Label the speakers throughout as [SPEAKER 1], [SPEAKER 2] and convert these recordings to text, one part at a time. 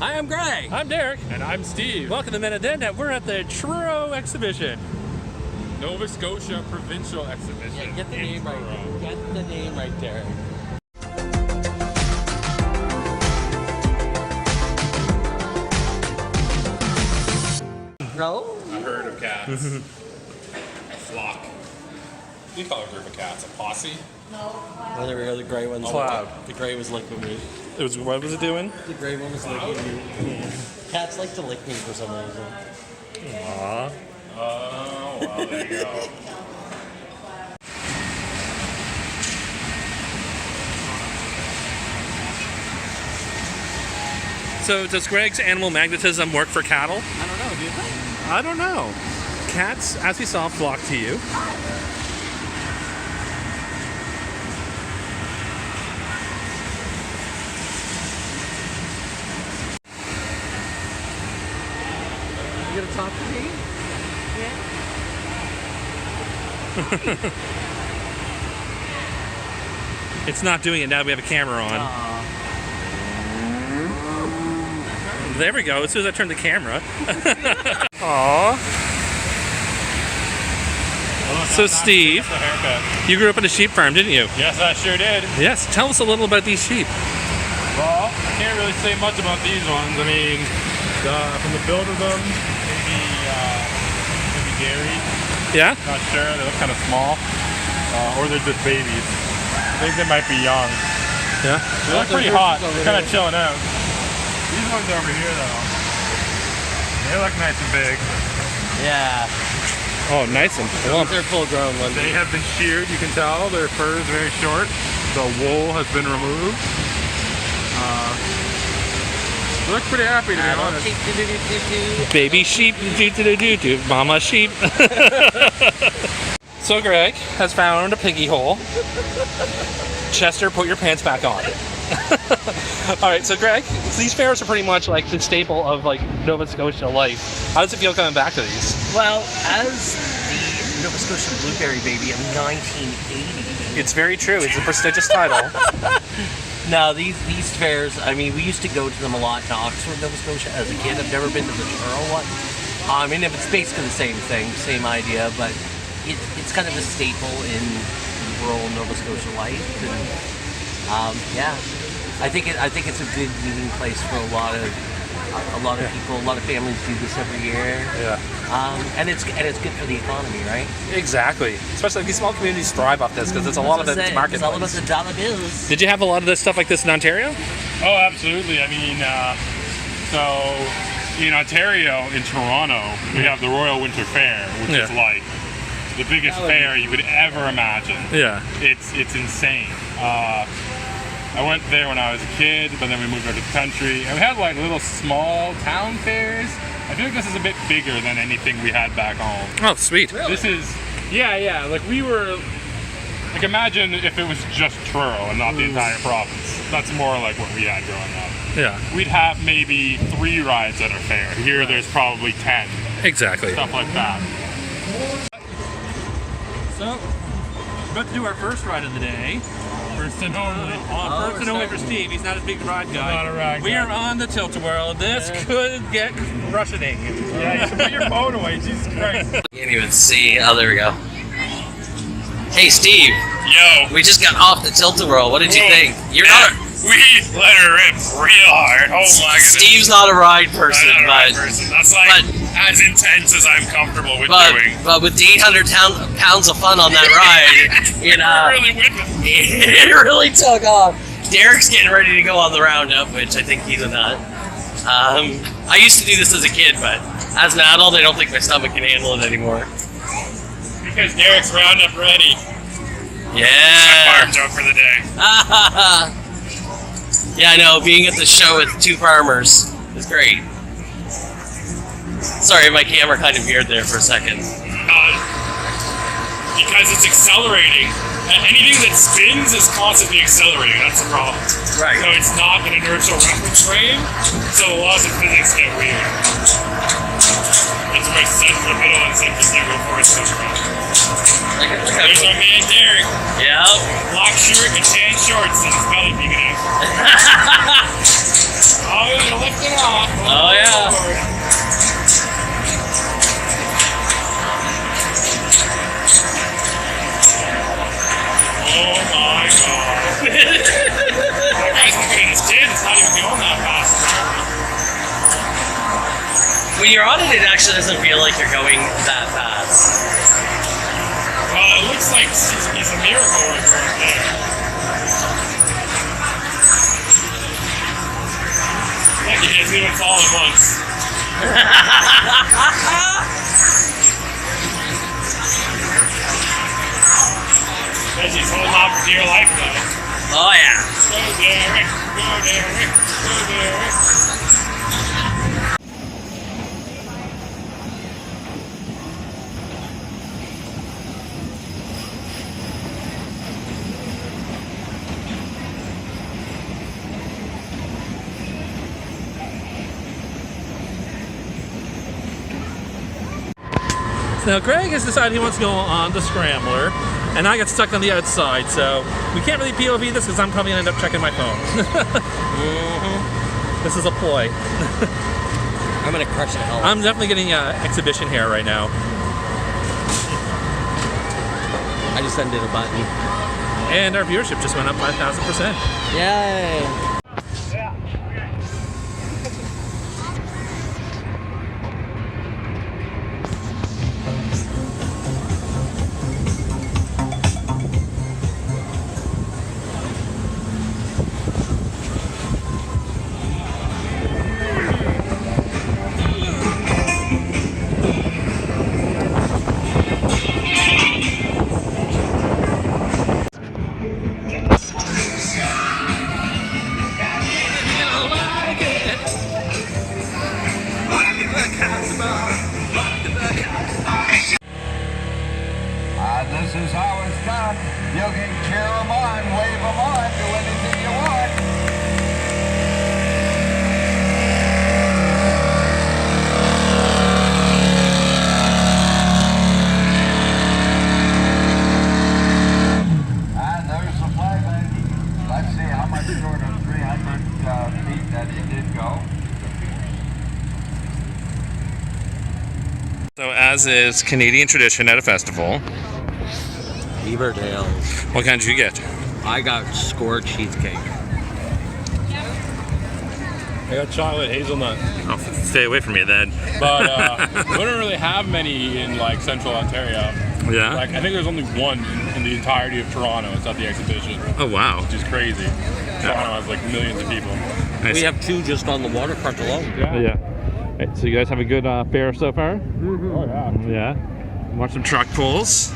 [SPEAKER 1] Hi, I'm Greg.
[SPEAKER 2] I'm Derek.
[SPEAKER 3] And I'm Steve.
[SPEAKER 2] Welcome to Minnesota. We're at the Truro Exhibition.
[SPEAKER 3] Nova Scotia Provincial Exhibition.
[SPEAKER 1] Yeah, get the name right. Get the name right, Derek. No?
[SPEAKER 3] A herd of cats. A flock. You call it a group of cats? A posse?
[SPEAKER 1] Oh, there we go, the gray one's
[SPEAKER 2] Cloud.
[SPEAKER 1] The gray was licking me.
[SPEAKER 2] What was it doing?
[SPEAKER 1] The gray one was licking me. Yeah. Cats like to lick me for some reason.
[SPEAKER 2] Aww.
[SPEAKER 3] Oh, well, there you go.
[SPEAKER 2] So does Greg's animal magnetism work for cattle?
[SPEAKER 1] I don't know, do you think?
[SPEAKER 2] I don't know. Cats, as we saw, flock to you.
[SPEAKER 1] You gonna talk to me? Yeah.
[SPEAKER 2] It's not doing it now. We have a camera on. There we go. As soon as I turn the camera. Aww. So Steve, you grew up in a sheep farm, didn't you?
[SPEAKER 3] Yes, I sure did.
[SPEAKER 2] Yes. Tell us a little about these sheep.
[SPEAKER 3] Well, I can't really say much about these ones. I mean, from the build of them, maybe dairy.
[SPEAKER 2] Yeah?
[SPEAKER 3] Not sure. They look kind of small. Or they're just babies. I think they might be young.
[SPEAKER 2] Yeah.
[SPEAKER 3] They look pretty hot. They're kind of chilling out. These ones over here, though, they look nice and big.
[SPEAKER 1] Yeah.
[SPEAKER 2] Oh, nice and plump.
[SPEAKER 1] They're full grown ones.
[SPEAKER 3] They have been sheared, you can tell. Their fur is very short. The wool has been removed. They look pretty happy, to be honest.
[SPEAKER 2] Baby sheep, do mama sheep. So Greg has found a piggy hole. Chester, put your pants back on. All right, so Greg, these fairs are pretty much like the staple of like Nova Scotia life. How does it feel coming back to these?
[SPEAKER 1] Well, as the Nova Scotia Blueberry Baby of 1980.
[SPEAKER 2] It's very true. It's a prestigious title.
[SPEAKER 1] No, these fairs, I mean, we used to go to them a lot in Oxford, Nova Scotia as a kid. I've never been to the Truro one. I mean, it's basically the same thing, same idea, but it's kind of a staple in rural Nova Scotia life. And, yeah, I think it's a good meeting place for a lot of people. A lot of families do this every year.
[SPEAKER 2] Yeah.
[SPEAKER 1] And it's good for the economy, right?
[SPEAKER 2] Exactly. Especially these small communities thrive off this because it's a lot of it's marketplace.
[SPEAKER 1] It's all about the dollar bills.
[SPEAKER 2] Did you have a lot of this stuff like this in Ontario?
[SPEAKER 3] Oh, absolutely. I mean, so in Ontario, in Toronto, we have the Royal Winter Fair, which is like the biggest fair you could ever imagine.
[SPEAKER 2] Yeah.
[SPEAKER 3] It's insane. I went there when I was a kid, but then we moved over to the country, and we had like little small town fairs. I feel like this is a bit bigger than anything we had back home.
[SPEAKER 2] Oh, sweet.
[SPEAKER 1] Really?
[SPEAKER 3] This is, yeah, like we were, like imagine if it was just Truro and not the entire province. That's more like what we had growing up.
[SPEAKER 2] Yeah.
[SPEAKER 3] We'd have maybe 3 rides at our fair. Here there's probably 10.
[SPEAKER 2] Exactly.
[SPEAKER 3] Stuff like that.
[SPEAKER 2] So, we're about to do our first ride of the day.
[SPEAKER 3] First and only.
[SPEAKER 2] First and only for Steve. He's not a big ride guy.
[SPEAKER 3] Not a ride
[SPEAKER 2] We
[SPEAKER 3] guy.
[SPEAKER 2] are on the Tilt-A-Whirl. This could get Russianing.
[SPEAKER 3] Yeah, you should put your phone away. Jesus Christ.
[SPEAKER 1] You can't even see. Oh, there we go. Hey, Steve.
[SPEAKER 3] Yo.
[SPEAKER 1] We just got off the Tilt-A-Whirl. What did you think? You're not.
[SPEAKER 3] We let her rip real hard. Oh my goodness.
[SPEAKER 1] Steve's not a ride person,
[SPEAKER 3] I'm not a ride
[SPEAKER 1] but
[SPEAKER 3] person. That's like as intense as I'm comfortable with doing.
[SPEAKER 1] but with the 800 pounds of fun on that ride, you know,
[SPEAKER 3] Really whipping.
[SPEAKER 1] it really took off. Derek's getting ready to go on the roundup, which I think he's a nut. I used to do this as a kid, but as an adult, I don't think my stomach can handle it anymore.
[SPEAKER 3] Because Derek's roundup ready.
[SPEAKER 1] Yeah.
[SPEAKER 3] Farm joke for the day.
[SPEAKER 1] Yeah, I know. Being at the show with 2 farmers is great. Sorry, my camera kind of veered there for a second.
[SPEAKER 3] Because it's accelerating. Anything that spins is constantly accelerating. That's the problem.
[SPEAKER 1] Right.
[SPEAKER 3] So it's not an inertial reference frame. So the laws of physics get weird. That's where central, middle, and centrifugal force comes from. There's our man Derek.
[SPEAKER 1] Yeah.
[SPEAKER 3] Black shirt and tan shorts and his belly peeking out. Oh, you're lifting off.
[SPEAKER 1] When you're on it actually doesn't feel like you're going that fast.
[SPEAKER 3] Well, it looks like it's a miracle right there. Like it doesn't even fall at once. She's holding on for dear life though.
[SPEAKER 1] Oh yeah.
[SPEAKER 3] Go Derek, go Derek, go Derek.
[SPEAKER 2] So now Greg has decided he wants to go on the Scrambler, and I got stuck on the outside, so we can't really POV this because I'm probably going to end up checking my phone. This is a ploy.
[SPEAKER 1] I'm going to crush the hell.
[SPEAKER 2] I'm definitely getting exhibition hair right now.
[SPEAKER 1] I just undid a button.
[SPEAKER 2] And our viewership just went up 5,000%.
[SPEAKER 1] Yay!
[SPEAKER 4] This is how it's done. You can cheer them on, wave them on, do anything you want. And there's the flag. Let's see how much short of 300 feet that it did go.
[SPEAKER 2] So as is Canadian tradition at a festival,
[SPEAKER 1] Beaverdale.
[SPEAKER 2] what kind did you get?
[SPEAKER 1] I got scored cheesecake.
[SPEAKER 3] I got chocolate hazelnut.
[SPEAKER 2] Oh, stay away from me then.
[SPEAKER 3] But we don't really have many in like central Ontario.
[SPEAKER 2] Yeah?
[SPEAKER 3] Like I think there's only one in the entirety of Toronto. It's at the exhibition,
[SPEAKER 2] Oh, wow.
[SPEAKER 3] which is crazy. Toronto has like millions of people.
[SPEAKER 2] Nice.
[SPEAKER 1] We have 2 just on the waterfront alone.
[SPEAKER 2] Yeah. Right, so you guys have a good fair so far?
[SPEAKER 3] Oh yeah.
[SPEAKER 2] Yeah. Watch some truck pulls.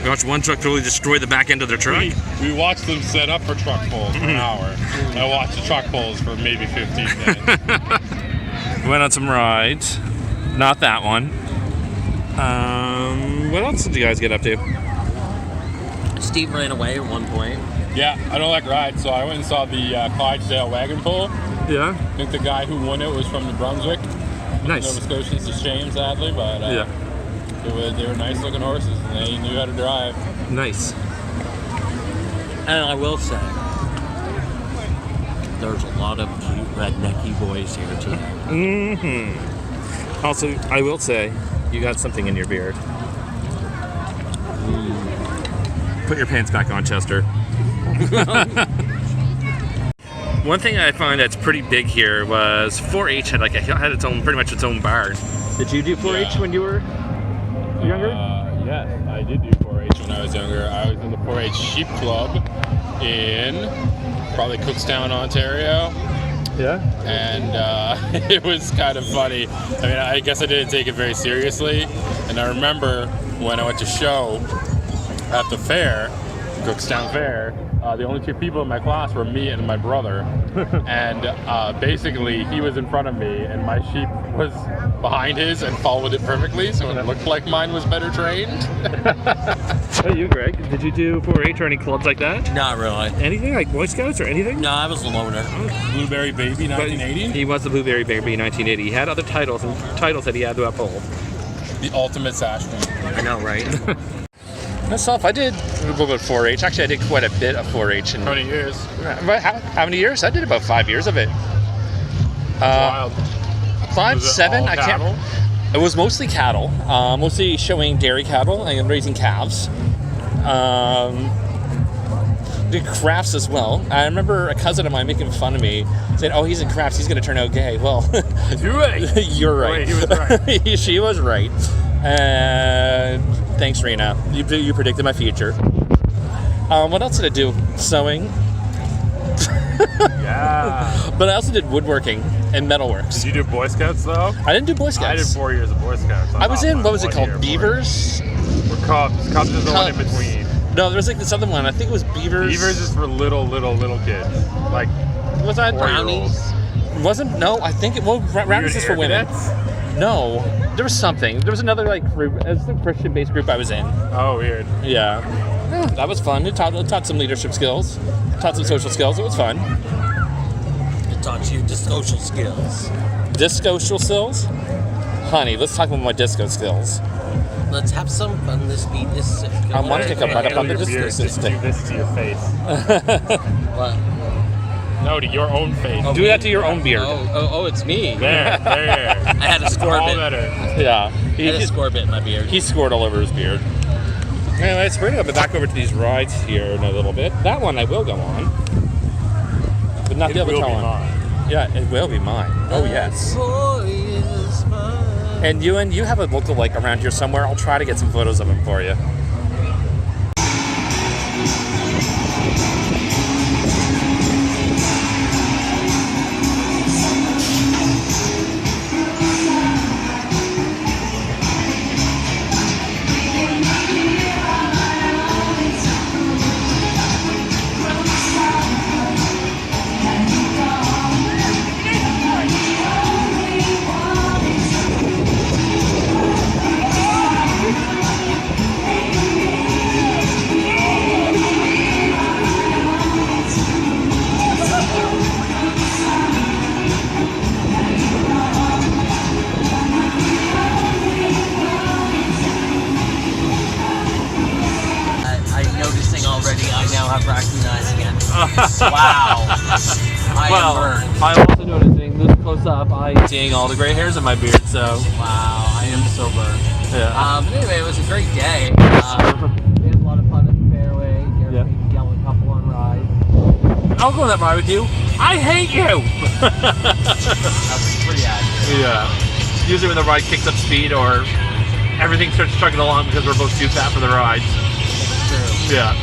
[SPEAKER 2] We watched one truck totally destroy the back end of their truck.
[SPEAKER 3] We watched them set up for truck pulls for an hour. I watched the truck pulls for maybe 15 minutes.
[SPEAKER 2] We went on some rides. Not that one. What else did you guys get up to?
[SPEAKER 1] Steve ran away at one point.
[SPEAKER 3] Yeah, I don't like rides, so I went and saw the Clydesdale wagon pull.
[SPEAKER 2] Yeah.
[SPEAKER 3] I think the guy who won it was from New Brunswick.
[SPEAKER 2] Nice.
[SPEAKER 3] Nova Scotians, a shame, sadly, but
[SPEAKER 2] Yeah.
[SPEAKER 3] they were nice looking horses and they knew how to drive.
[SPEAKER 2] Nice.
[SPEAKER 1] And I will say, there's a lot of cute rednecky boys here too.
[SPEAKER 2] Mm-hmm. Also, I will say, you got something in your beard. Put your pants back on, Chester. One thing I find that's pretty big here was 4-H had had its own, pretty much its own bar. Did you do 4-H when you were younger?
[SPEAKER 3] Yes, I did do 4-H when I was younger. I was in the 4-H Sheep Club in probably Cookstown, Ontario.
[SPEAKER 2] Yeah.
[SPEAKER 3] And it was kind of funny. I mean, I guess I didn't take it very seriously. And I remember when I went to show at the fair, Cookstown Fair, the only 2 people in my class were me and my brother. And basically, he was in front of me, and my sheep was behind his and followed it perfectly, so it looked like mine was better trained.
[SPEAKER 2] Hey, you, Greg, did you do 4-H or any clubs like that?
[SPEAKER 1] Not really.
[SPEAKER 2] Anything like Boy Scouts or anything?
[SPEAKER 1] No, I was a loner.
[SPEAKER 3] Blueberry Baby, 1980.
[SPEAKER 2] He was the Blueberry Baby in 1980. He had other titles that he had to uphold.
[SPEAKER 3] The ultimate sashman.
[SPEAKER 1] I know, right?
[SPEAKER 2] Myself, I did a little bit of 4-H. Actually, I did quite a bit of 4-H.
[SPEAKER 3] How many years?
[SPEAKER 2] How many years? I did about 5 years of it.
[SPEAKER 3] Wild.
[SPEAKER 2] 5,
[SPEAKER 3] Was it
[SPEAKER 2] 7.
[SPEAKER 3] all
[SPEAKER 2] I can't.
[SPEAKER 3] cattle?
[SPEAKER 2] It was mostly cattle, mostly showing dairy cattle and raising calves. did crafts as well. I remember a cousin of mine making fun of me, saying, "Oh, he's in crafts. He's going to turn out gay." Well,
[SPEAKER 3] You're right.
[SPEAKER 2] you're right.
[SPEAKER 3] Wait, he was right.
[SPEAKER 2] She was right. And thanks, Rena. You predicted my future. What else did I do? Sewing.
[SPEAKER 3] Yeah.
[SPEAKER 2] But I also did woodworking and metalworks.
[SPEAKER 3] Did you do Boy Scouts though?
[SPEAKER 2] I didn't do Boy Scouts.
[SPEAKER 3] I did 4 years of Boy Scouts.
[SPEAKER 2] I was in, what was it called? Beavers?
[SPEAKER 3] Or Cubs. Cubs is the one in
[SPEAKER 2] Cubs.
[SPEAKER 3] between.
[SPEAKER 2] No, there was like this other one. I think it was Beavers.
[SPEAKER 3] Beavers is for little kids. Like,
[SPEAKER 2] Was that
[SPEAKER 3] Brownies?
[SPEAKER 2] Wasn't? No, I think it. Well, Brownies is for women. No, there was something. There was another like group. It was the Christian-based group I was in.
[SPEAKER 3] Oh, weird.
[SPEAKER 2] Yeah, that was fun. It taught some leadership skills, taught some social skills. It was fun.
[SPEAKER 1] It taught you just social skills.
[SPEAKER 2] Disco skills, honey. Let's talk about my disco skills.
[SPEAKER 1] Let's have some fun. This beat is sick.
[SPEAKER 2] I want to pick up right up on the disco
[SPEAKER 3] Just
[SPEAKER 2] system.
[SPEAKER 3] do this to your face.
[SPEAKER 1] What?
[SPEAKER 3] No, to your own face.
[SPEAKER 2] Do that to your own beard.
[SPEAKER 1] Oh, it's me.
[SPEAKER 3] There.
[SPEAKER 1] I had a score
[SPEAKER 3] All
[SPEAKER 1] bit.
[SPEAKER 3] better.
[SPEAKER 2] Yeah,
[SPEAKER 1] I had a score bit in my beard.
[SPEAKER 2] he scored all over his beard. Anyways, we're gonna go back over to these rides here in a little bit. That one I will go on, but not the other one. Yeah, it will be mine. Oh yes. And you have a look-alike around here somewhere. I'll try to get some photos of him for you.
[SPEAKER 1] Recognizing it. Wow. I am burned.
[SPEAKER 2] I'm also noticing this close up. I'm seeing all the gray hairs in my beard. So
[SPEAKER 1] Wow, I am so burned.
[SPEAKER 2] yeah.
[SPEAKER 1] But anyway, it was a great day. We had a lot of fun at the fairway. Garrett made a yelling couple on rides.
[SPEAKER 2] I'll go on that ride with you. I hate you.
[SPEAKER 1] That was pretty accurate.
[SPEAKER 2] Yeah. Usually when the ride kicks up speed or everything starts chugging along because we're both too fat for the ride.
[SPEAKER 1] True.
[SPEAKER 2] Yeah.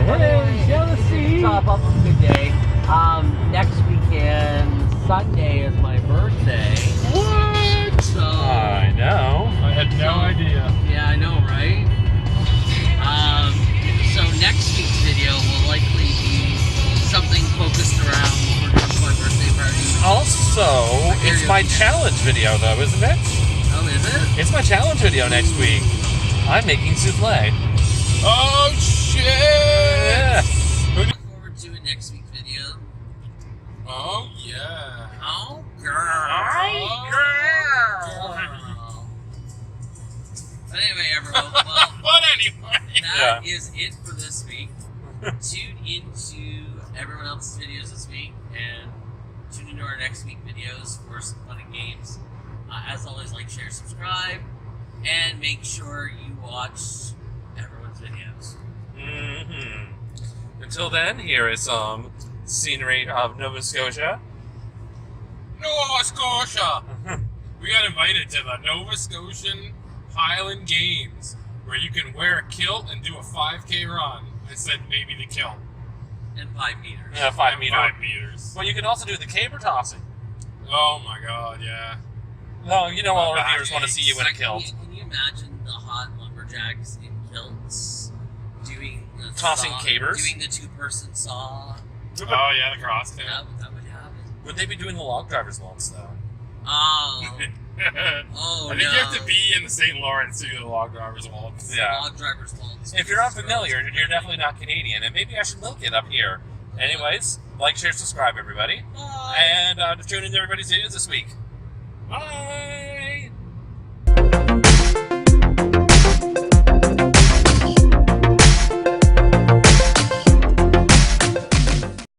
[SPEAKER 1] Hey, jealousy. Top up a good day. Next weekend, Sunday is my birthday.
[SPEAKER 2] What?
[SPEAKER 1] So
[SPEAKER 2] I know.
[SPEAKER 3] I had no idea.
[SPEAKER 1] Yeah, I know, right? So next week's video will likely be something focused around what we're doing for my birthday party.
[SPEAKER 2] Also, it's my challenge video though, isn't it?
[SPEAKER 1] Oh, is it?
[SPEAKER 2] It's my challenge video next week. I'm making souffle.
[SPEAKER 3] Oh shit!
[SPEAKER 2] Yes.
[SPEAKER 1] Look forward to it next week's video.
[SPEAKER 3] Oh yeah.
[SPEAKER 1] Oh, girl. But anyway, everyone, well,
[SPEAKER 3] But anyway.
[SPEAKER 1] that is it for this week. Tune into everyone else's videos this week and tune into our next week videos for some fun and games. As always, like, share, subscribe, and make sure you watch everyone's videos.
[SPEAKER 2] Mm-hmm. Until then, here is some scenery of Nova Scotia.
[SPEAKER 3] Nova Scotia. We got invited to the Nova Scotian Highland Games, where you can wear a kilt and do a 5K run. I said maybe the kilt.
[SPEAKER 1] And 5 meters.
[SPEAKER 2] Yeah, 5 meter.
[SPEAKER 3] 5 meters.
[SPEAKER 2] Well, you can also do the caber tossing.
[SPEAKER 3] Oh my god, yeah.
[SPEAKER 2] No, you know all our
[SPEAKER 3] Back
[SPEAKER 2] viewers want to see you in a kilt.
[SPEAKER 1] Can you imagine the hot lumberjacks in kilts doing the
[SPEAKER 2] Tossing
[SPEAKER 1] saw,
[SPEAKER 2] cabers?
[SPEAKER 1] doing the 2-person saw?
[SPEAKER 3] Oh yeah, the cross fit.
[SPEAKER 1] That would happen.
[SPEAKER 2] Would they be doing the log drivers once, though?
[SPEAKER 1] Oh,
[SPEAKER 3] I think you have to be in the St. Lawrence to do the log drivers waltz.
[SPEAKER 2] Yeah.
[SPEAKER 1] log drivers won't.
[SPEAKER 2] If you're unfamiliar, you're definitely not Canadian, and maybe I should milk it up here. Anyways, like, share, subscribe, everybody.
[SPEAKER 1] Bye.
[SPEAKER 2] And tune into everybody's videos this week. Bye!